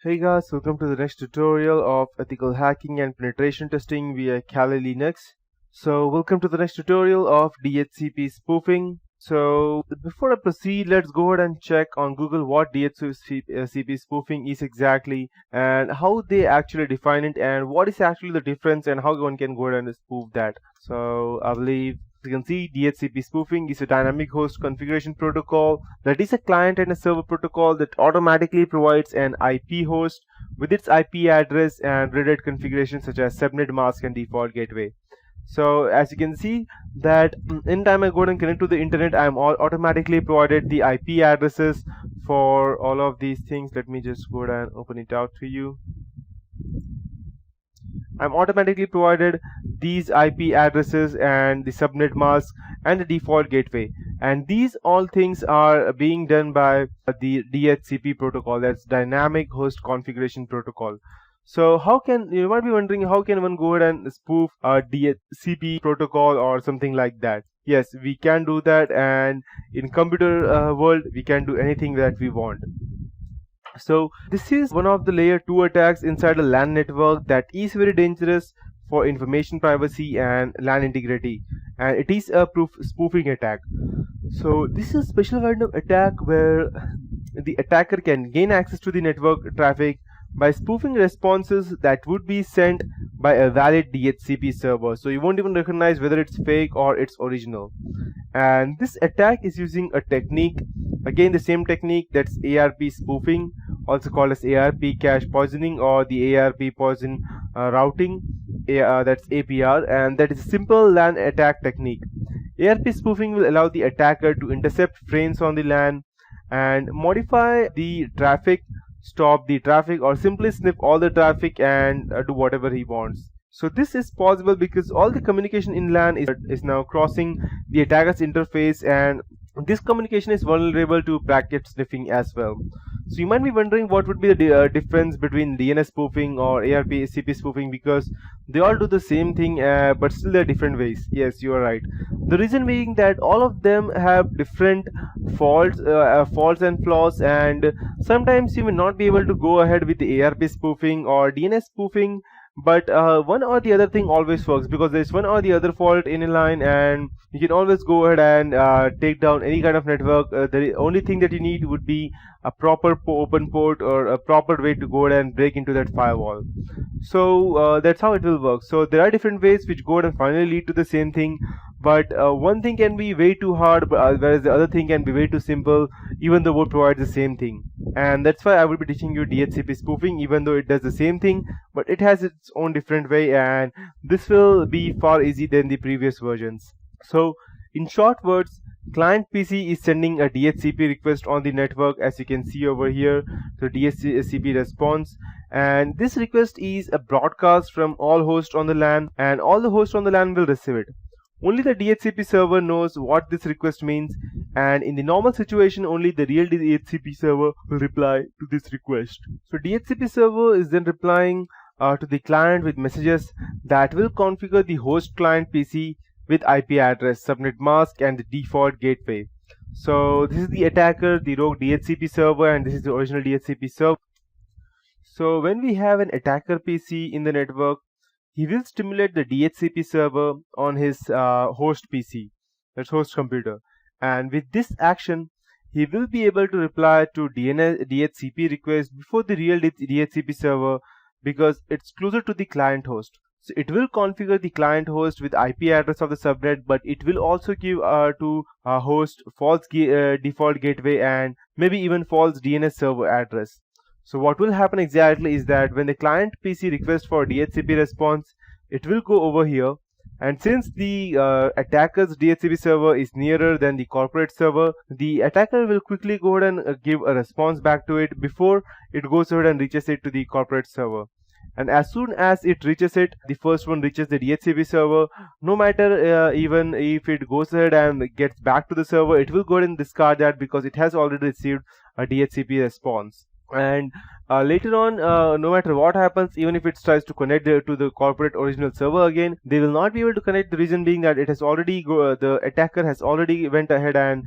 Hey guys, welcome to the next tutorial of ethical hacking and penetration testing via Kali Linux. So welcome to the next tutorial of DHCP spoofing. So before I proceed, let's go ahead and check on Google what DHCP spoofing is exactly and how they actually define it and what is actually the difference and how one can go ahead and spoof that. So I believe you can see DHCP spoofing is a dynamic host configuration protocol that is a client and a server protocol that automatically provides an IP host with its IP address and related configurations such as subnet mask and default gateway. So as you can see that anytime I go and connect to the internet, I am automatically provided the IP addresses for all of these things. Let me just go and open it out to you. I'm automatically provided these IP addresses and the subnet mask and the default gateway, and these all things are being done by the DHCP protocol, that's dynamic host configuration protocol. So how can you might be wondering how can one go ahead and spoof a DHCP protocol or something like that? Yes, we can do that, and in computer world we can do anything that we want. So this is one of the layer 2 attacks inside a LAN network that is very dangerous for information privacy and LAN integrity, and it is a spoofing attack. So this is a special kind of attack where the attacker can gain access to the network traffic by spoofing responses that would be sent by a valid DHCP server. So you won't even recognize whether it's fake or it's original. And this attack is using a technique, again the same technique, that's ARP spoofing, also called as ARP cache poisoning or the ARP poison routing, that's APR, and that is a simple LAN attack technique. ARP spoofing will allow the attacker to intercept frames on the LAN and modify the traffic, stop the traffic, or simply snip all the traffic and do whatever he wants. So this is possible because all the communication in LAN is now crossing the attacker's interface, and this communication is vulnerable to packet sniffing as well. So you might be wondering what would be the difference between DNS spoofing or ARP-CP spoofing, because they all do the same thing but still they're different ways. Yes, you are right. The reason being that all of them have different faults and flaws, and sometimes you may not be able to go ahead with the ARP spoofing or DNS spoofing, but one or the other thing always works because there's one or the other fault in a line, and you can always go ahead and take down any kind of network. The only thing that you need would be a proper open port or a proper way to go ahead and break into that firewall. So that's how it will work. So there are different ways which go ahead and finally lead to the same thing, but one thing can be way too hard, whereas the other thing can be way too simple, even though both provide the same thing. And that's why I will be teaching you DHCP spoofing, even though it does the same thing, but it has its own different way, and this will be far easier than the previous versions. So in short words, client PC is sending a DHCP request on the network, as you can see over here, the DHCP response, and this request is a broadcast from all hosts on the LAN, and all the hosts on the LAN will receive it. Only the DHCP server knows what this request means, and in the normal situation only the real DHCP server will reply to this request. So DHCP server is then replying to the client with messages that will configure the host client PC with IP address, subnet mask, and the default gateway. So this is the attacker, the rogue DHCP server, and this is the original DHCP server. So when we have an attacker PC in the network, he will stimulate the DHCP server on his host PC, that's host computer, and with this action he will be able to reply to DHCP request before the real DHCP server, because it's closer to the client host. So it will configure the client host with IP address of the subnet, but it will also give to host false default gateway and maybe even false DNS server address. So what will happen exactly is that when the client PC requests for DHCP response, it will go over here, and since the attacker's DHCP server is nearer than the corporate server, the attacker will quickly go ahead and give a response back to it before it goes ahead and reaches it to the corporate server. And as soon as it reaches it, the first one reaches the DHCP server, no matter even if it goes ahead and gets back to the server, it will go ahead and discard that because it has already received a DHCP response. And later on, no matter what happens, even if it tries to connect to the corporate original server again, they will not be able to connect. The reason being that it has already the attacker has already went ahead and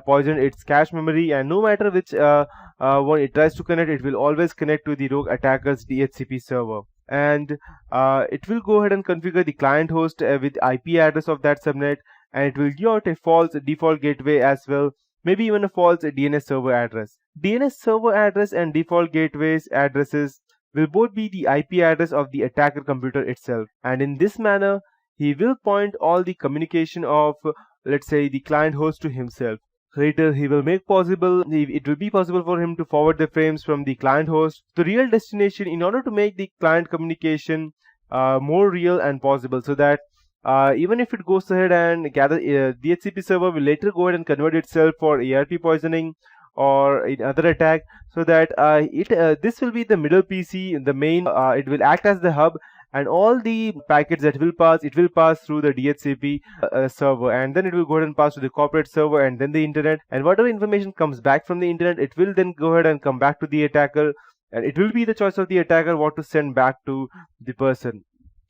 poisoned its cache memory, and no matter which one it tries to connect, it will always connect to the rogue attacker's DHCP server. And it will go ahead and configure the client host with IP address of that subnet, and it will give out a false default gateway as well, maybe even a false DNS server address. DNS server address and default gateways addresses will both be the IP address of the attacker computer itself, and in this manner he will point all the communication of, let's say, the client host to himself. Later he will make possible, it will be possible for him to forward the frames from the client host to the real destination in order to make the client communication more real and possible, so that even if it goes ahead and gather, DHCP server will later go ahead and convert itself for ARP poisoning or in other attack, so that this will be the middle PC, the main, it will act as the hub, and all the packets that will pass, it will pass through the DHCP server, and then it will go ahead and pass to the corporate server and then the internet, and whatever information comes back from the internet, it will then go ahead and come back to the attacker, and it will be the choice of the attacker what to send back to the person.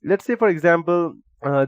Let's say, for example,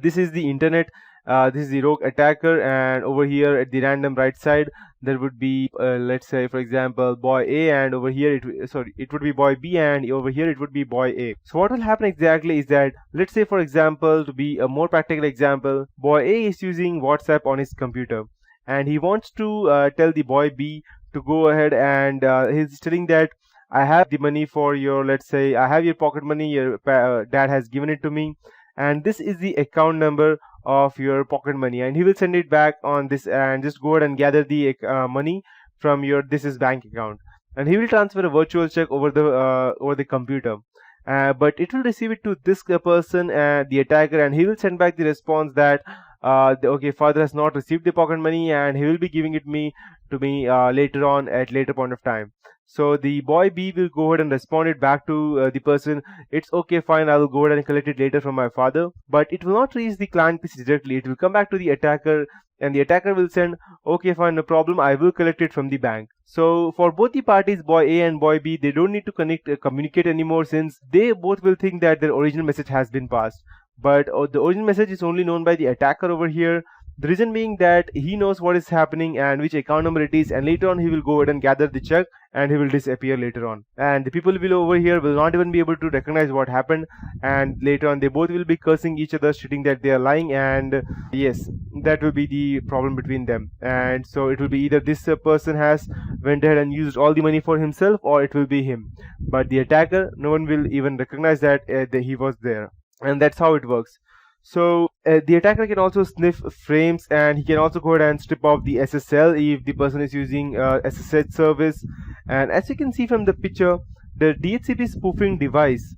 this is the internet, this is the rogue attacker, and over here at the random right side there would be, let's say, for example, boy A, and over here it would be boy B, and over here it would be boy A. So what will happen exactly is that, let's say, for example, to be a more practical example, boy A is using WhatsApp on his computer, and he wants to tell the boy B to go ahead, and he's telling that I have the money for your, let's say, I have your pocket money, your dad has given it to me, and this is the account number of your pocket money, and he will send it back on this, and just go ahead and gather the money from your this is bank account, and he will transfer a virtual check over the computer, but it will receive it to this person, the attacker, and he will send back the response that okay, father has not received the pocket money, and he will be giving it to me later on at later point of time. So the boy B will go ahead and respond it back to the person, it's okay, fine, I will go ahead and collect it later from my father, but it will not reach the client PC directly, it will come back to the attacker, and the attacker will send, okay, fine, no problem, I will collect it from the bank. So for both the parties, boy A and boy B, they don't need to communicate anymore, since they both will think that their original message has been passed, but the original message is only known by the attacker over here. The reason being that he knows what is happening and which account number it is, and later on he will go ahead and gather the check, and he will disappear later on, and the people will over here will not even be able to recognize what happened, and later on they both will be cursing each other, stating that they are lying, and yes, that will be the problem between them. And so it will be either this person has went ahead and used all the money for himself, or it will be him, but the attacker, no one will even recognize that he was there, and that's how it works. So the attacker can also sniff frames, and he can also go ahead and strip off the SSL if the person is using SSH service. And as you can see from the picture, the DHCP spoofing device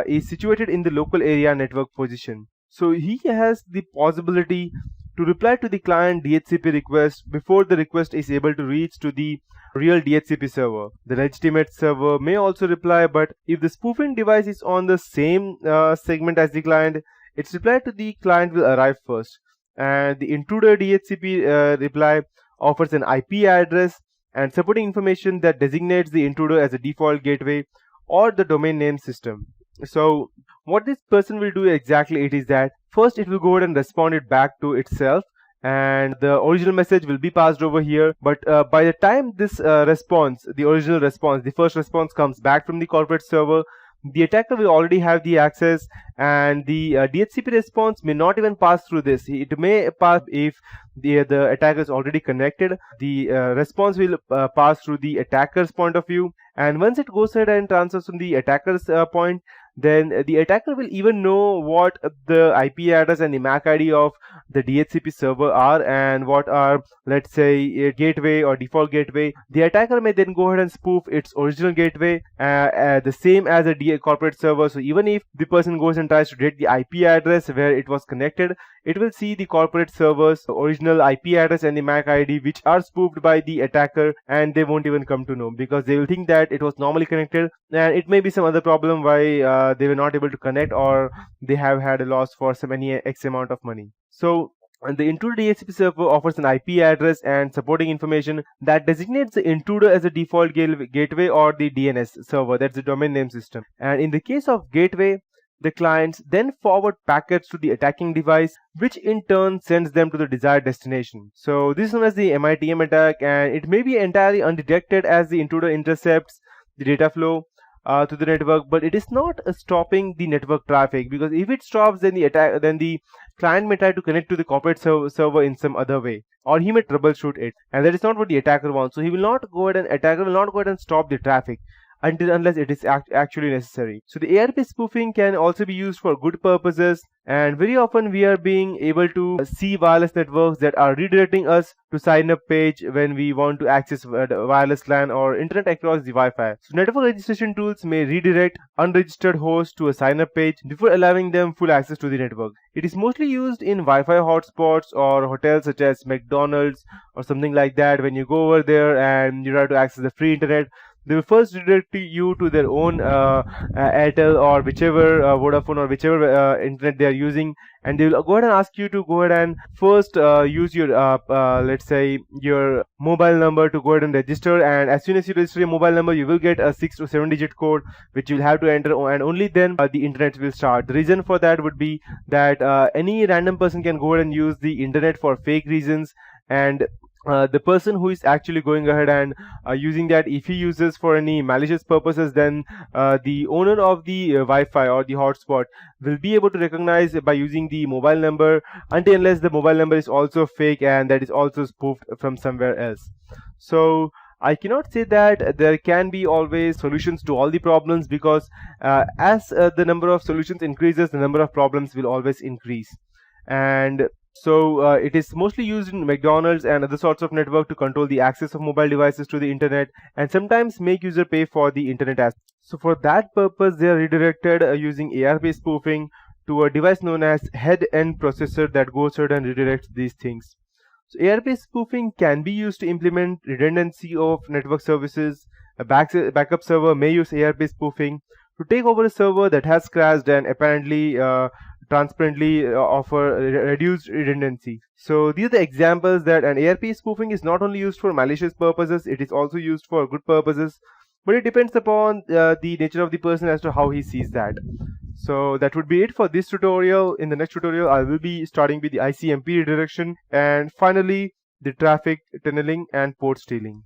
is situated in the local area network position. So he has the possibility to reply to the client DHCP request before the request is able to reach to the real DHCP server. The legitimate server may also reply, but if the spoofing device is on the same segment as the client, its reply to the client will arrive first, and the intruder DHCP reply offers an IP address and supporting information that designates the intruder as a default gateway or the domain name system. So what this person will do exactly, it is that first it will go ahead and respond it back to itself, and the original message will be passed over here, but by the time this response, the original response, the first response comes back from the corporate server, the attacker will already have the access, and the DHCP response may not even pass through this. It may pass if the attacker is already connected. The response will pass through the attacker's point of view, and once it goes ahead and transfers from the attacker's point, then the attacker will even know what the IP address and the MAC ID of the DHCP server are, and what are, let's say, a gateway or default gateway. The attacker may then go ahead and spoof its original gateway, the same as a corporate server. So even if the person goes and tries to get the IP address where it was connected, it will see the corporate server's original IP address and the MAC ID, which are spoofed by the attacker, and they won't even come to know, because they will think that it was normally connected, and it may be some other problem why they were not able to connect, or they have had a loss for some any X amount of money. So And the intruder DHCP server offers an IP address and supporting information that designates the intruder as a default gateway or the DNS server, that's the domain name system. And in the case of gateway, the clients then forward packets to the attacking device, which in turn sends them to the desired destination. So this is known as the MITM attack, and it may be entirely undetected as the intruder intercepts the data flow to the network, but it is not stopping the network traffic, because if it stops, then the client may try to connect to the corporate server in some other way, or he may troubleshoot it, and that is not what the attacker wants. So he will not go ahead and attacker will not go ahead and stop the traffic unless it is actually necessary. So the ARP spoofing can also be used for good purposes, and very often we are being able to see wireless networks that are redirecting us to sign up page when we want to access wireless LAN or internet across the Wi-Fi. So network registration tools may redirect unregistered hosts to a sign up page before allowing them full access to the network. It is mostly used in Wi-Fi hotspots or hotels such as McDonald's or something like that. When you go over there and you try to access the free internet, they will first redirect you to their own Airtel or whichever Vodafone or whichever internet they are using, and they will go ahead and ask you to go ahead and first use your let's say your mobile number to go ahead and register. And as soon as you register your mobile number, you will get a 6 to 7 digit code which you'll have to enter, and only then the internet will start. The reason for that would be that any random person can go ahead and use the internet for fake reasons, and the person who is actually going ahead and using that, if he uses for any malicious purposes, then the owner of the Wi-Fi or the hotspot will be able to recognize by using the mobile number, until unless the mobile number is also fake and that is also spoofed from somewhere else. So I cannot say that there can be always solutions to all the problems, because as the number of solutions increases, the number of problems will always increase. And so it is mostly used in McDonald's and other sorts of network to control the access of mobile devices to the internet, and sometimes make user pay for the internet access. So for that purpose, they are redirected using ARP spoofing to a device known as head-end processor that goes ahead and redirects these things. So ARP spoofing can be used to implement redundancy of network services. A backup server may use ARP spoofing to take over a server that has crashed and apparently transparently offer reduced redundancy. So these are the examples that an ARP spoofing is not only used for malicious purposes, it is also used for good purposes, but it depends upon the nature of the person as to how he sees that. So that would be it for this tutorial. In the next tutorial, I will be starting with the ICMP redirection, and finally the traffic tunneling and port stealing.